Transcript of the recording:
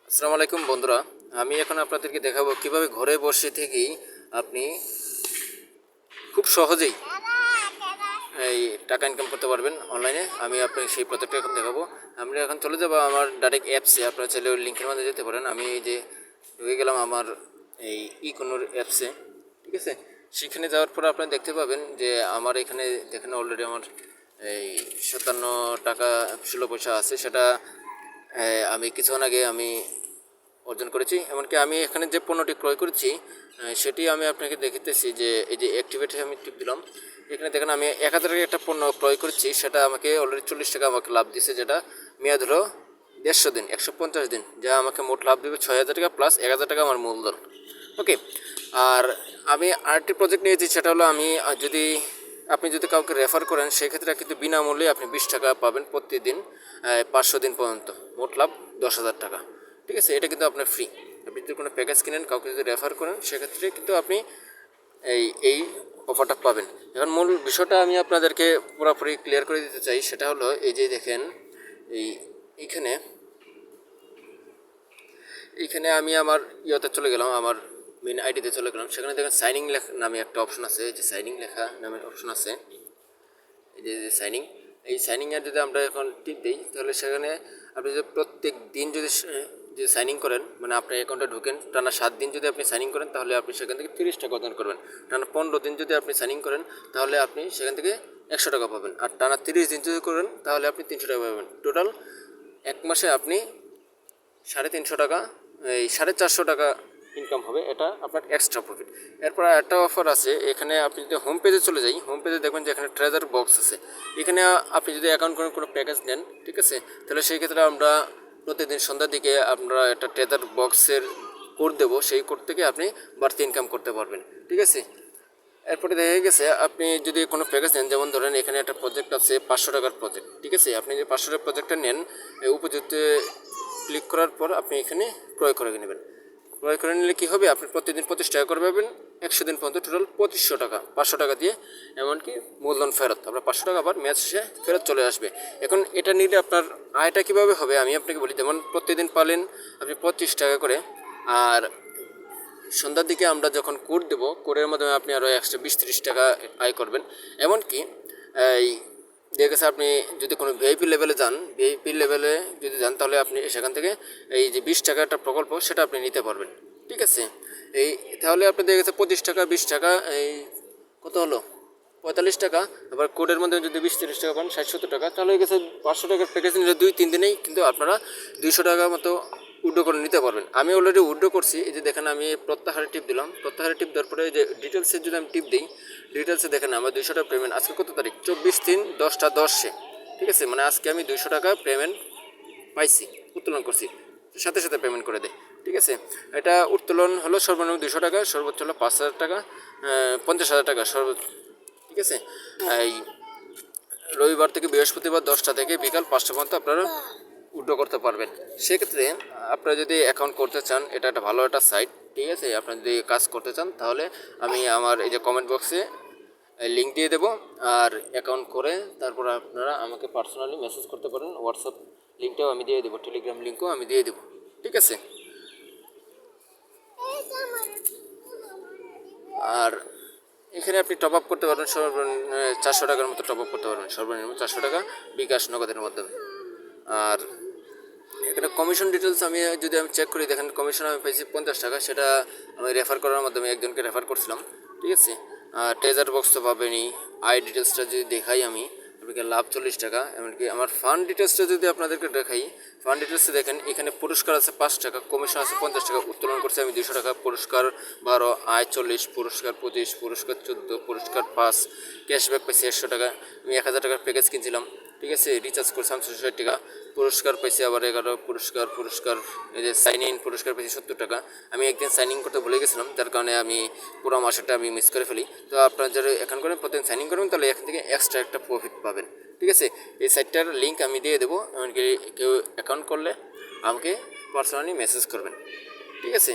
আসসালামু আলাইকুম বন্ধুরা, আমি এখন আপনাদেরকে দেখাবো কিভাবে ঘরে বসে থেকেই আপনি খুব সহজেই এই টাকা ইনকাম করতে পারবেন অনলাইনে। আমি আপনাকে সেই প্রজেক্টটা এখন দেখাবো। আমরা এখন চলে যাবো আমার ডাইরেক্ট অ্যাপসে। আপনারা চাইলে ওই লিঙ্কের মধ্যে যেতে পারেন। আমি এই যে ঢুকে গেলাম আমার এই ইকোনোর অ্যাপসে, ঠিক আছে। সেখানে যাওয়ার পর আপনারা দেখতে পাবেন যে আমার এখানে দেখেন অলরেডি আমার এই 57 টাকা 16 পয়সা আছে। সেটা আমি কিছুক্ষণ আগে আমি অর্জন করেছি। এমনকি আমি এখানে যে পণ্যটি ক্রয় করেছি সেটি আমি আপনাকে দেখাতেছি যে এই যে অ্যাক্টিভেটে আমি টিপ দিলাম। এখানে দেখেন আমি 1000 টাকার একটা পণ্য ক্রয় করেছি, সেটা আমাকে অলরেডি 40 টাকা আমাকে লাভ দিছে, যেটা মেয়াদ হলো 150 দিন, 150 দিন, যা আমাকে মোট লাভ দেবে 6000 টাকা প্লাস 1000 টাকা আমার মূলধন। ওকে। আর আমি আরেকটি প্রজেক্ট নিয়েছি, সেটা হলো আমি আপনি যদি কাউকে রেফার করেন সেক্ষেত্রে কিন্তু বিনামূল্যে আপনি 20 টাকা পাবেন প্রতিদিন 500 দিন পর্যন্ত, মোট লাভ 10,000 টাকা। ঠিক আছে, এটা কিন্তু আপনার ফ্রি। আপনি যদি কোনো প্যাকেজ কিনেন, কাউকে যদি রেফার করেন, সেক্ষেত্রে কিন্তু আপনি এই অফারটা পাবেন। এখন মূল বিষয়টা আমি আপনাদেরকে পুরোপুরি ক্লিয়ার করে দিতে চাই। সেটা হলো এই যে দেখেন এইখানে এইখানে আমি আমার ইয়েতে চলে গেলাম, আমার মেন আইডিতে চলে গেলাম। সেখানে দেখেন সাইনিং লেখা নামে একটা অপশন আছে, যে সাইনিং লেখা নামের অপশন আছে, এই যে সাইনিং। এই সাইনিংয়ের যদি আমরা এখন টিপ দিই, তাহলে সেখানে আপনি যদি প্রত্যেক দিন যদি সাইনিং করেন, মানে আপনার অ্যাকাউন্টে ঢোকেন, টানা 7 দিন যদি আপনি সাইনিং করেন, তাহলে আপনি সেখান থেকে 30 টাকা অর্জন করবেন। টানা 15 দিন যদি আপনি সাইনিং করেন, তাহলে আপনি সেখান থেকে 100 টাকা পাবেন। আর টানা 30 দিন যদি করেন, তাহলে আপনি 300 টাকা পাবেন। টোটাল এক মাসে আপনি 350 টাকা, এই 450 টাকা ইনকাম হবে। এটা আপনার এক্সট্রা প্রফিট। এরপর একটা অফার আছে, এখানে আপনি যদি হোম পেজে চলে যাই, হোম পেজে দেখবেন যে এখানে ট্রেজার বক্স আছে। এখানে আপনি যদি অ্যাকাউন্ট করেন, কোনো প্যাকেজ নেন, ঠিক আছে, তাহলে সেই ক্ষেত্রে আমরা প্রতিদিন সন্ধ্যার দিকে আমরা একটা ট্রেজার বক্সের কোড দেবো। সেই কোড থেকে আপনি বাড়তি ইনকাম করতে পারবেন, ঠিক আছে। এরপরে দেখা গেছে আপনি যদি কোনো প্যাকেজ নেন, যেমন ধরেন এখানে একটা প্রজেক্ট আছে 500 টাকার প্রজেক্ট, ঠিক আছে। আপনি যে 500 টাকার প্রজেক্টটা নেন, উপযুক্ত ক্লিক করার পর আপনি এখানে ক্রয় করে নেবেন। ক্রয় করে নিলে কী হবে, আপনি প্রতিদিন 25 টাকা করে পাবেন। 100 দিন পর্যন্ত টোটাল 2500 টাকা, 500 টাকা দিয়ে এমনকি মূলধন ফেরত। আপনার 500 টাকা আবার ম্যাচ শেষে ফেরত চলে আসবে। এখন এটা নিলে আপনার আয়টা কীভাবে হবে আমি আপনাকে বলি। যেমন প্রতিদিন পালেন আপনি 25 টাকা করে, আর সন্ধ্যার দিকে আমরা যখন কোড দেবো, কোডের মাধ্যমে আপনি আরও এক্সট্রা 20-30 টাকা আয় করবেন। এমনকি এই দেখা গেছে আপনি যদি কোনো ভিআইপি লেভেলে যান, ভিআইপি লেভেলে যদি যান, তাহলে আপনি সেখান থেকে এই যে 20 টাকা একটা প্রকল্প, সেটা আপনি নিতে পারবেন, ঠিক আছে। তাহলে আপনি দেখা গেছে 25 টাকা 20 টাকা, এই কত হলো 45 টাকা। আবার কোডের মধ্যে যদি 20-30 টাকা পান, 60-70 টাকা। তাহলে হয়ে গেছে 500 টাকার প্যাকেজ নিলে 2-3 দিনেই কিন্তু আপনারা 200 টাকা মতো উইড্রো করে নিতে পারবেন। আমি অলরেডি উইড্রো করছি। এই যে দেখেন আমি প্রত্যাহারে টিপ দিলাম। প্রত্যাহারে টিপ দেওয়ার পরে যে ডিটেলসে যদি আমি টিপ দিই, ডিটেলসে দেখেন আমার 200 টাকা পেমেন্ট। আজকে কত তারিখ? 24/3/10টা 10-এ, ঠিক আছে। মানে আজকে আমি 200 টাকা পেমেন্ট পাইছি, উত্তোলন করছি, সাথে সাথে পেমেন্ট করে দেয়, ঠিক আছে। এটা উত্তোলন হলো সর্বনিম্ন 200 টাকা, সর্বোচ্চ হলো 5,000 টাকা, 50,000 টাকা সর্বোচ্চ, ঠিক আছে। এই রবিবার থেকে বৃহস্পতিবার 10টা থেকে বিকাল 5টা পর্যন্ত আপনারা উইথড্র করতে পারবেন। সেক্ষেত্রে আপনারা যদি অ্যাকাউন্ট করতে চান, এটা একটা ভালো একটা সাইট, ঠিক আছে। আপনারা যদি কাজ করতে চান, তাহলে আমি আমার এই যে কমেন্ট বক্সে লিঙ্ক দিয়ে দেবো। আর অ্যাকাউন্ট করে তারপর আপনারা আমাকে পার্সোনালি মেসেজ করতে পারেন। হোয়াটসঅ্যাপ লিঙ্কটাও আমি দিয়ে দেবো, টেলিগ্রাম লিঙ্কও আমি দিয়ে দেবো, ঠিক আছে। আর এখানে আপনি টপ আপ করতে পারবেন, 400 টাকার মতো টপ আপ করতে পারবেন, সর্বনিম্ন 400 টাকা বিকাশ নগদের মাধ্যমে। আর এখানে কমিশন ডিটেলস আমি চেক করি, দেখেন কমিশন আমি পেয়েছি 50 টাকা। সেটা আমি রেফার করার মাধ্যমে একজনকে রেফার করছিলাম, ঠিক আছে। ট্রেজার বক্স তো পাবেনি। আই ডিটেলসটা যদি দেখাই আমি, আপনাকে লাভ 40 টাকা। এমনকি আমার ফান্ড ডিটেলসটা যদি আপনাদেরকে দেখাই, ফান্ড ডিটেলসে দেখেন এখানে পুরস্কার আছে 5 টাকা, কমিশন আছে 50 টাকা, উত্তোলন করছে আমি 200 টাকা, পুরস্কার 12, আয় 40, পুরস্কার 25, পুরস্কার 14, পুরস্কার 5, ক্যাশব্যাক পাইছি 100 টাকা। আমি 1000 টাকার প্যাকেজ কিনছিলাম, ঠিক আছে, রিচার্জ করছিলাম 660 টাকা, পুরস্কার পাইছি আবার 11, পুরস্কার এই যে সাইন ইন পুরস্কার পাইছি 70 টাকা। আমি একদিন সাইন ইন করতে ভুলে গেছিলাম, যার কারণে আমি পুরো মাসেরটা আমি মিস করে ফেলি। তো আপনারা যারা এখন করেন, প্রতিদিন সাইন ইন করবেন, তাহলে এখান থেকে এক্সট্রা একটা প্রফিট পাবেন, ঠিক আছে। এই সাইটটার লিঙ্ক আমি দিয়ে দেবো। এমনকি কেউ অ্যাকাউন্ট করলে আমাকে পার্সোনালি মেসেজ করবেন, ঠিক আছে।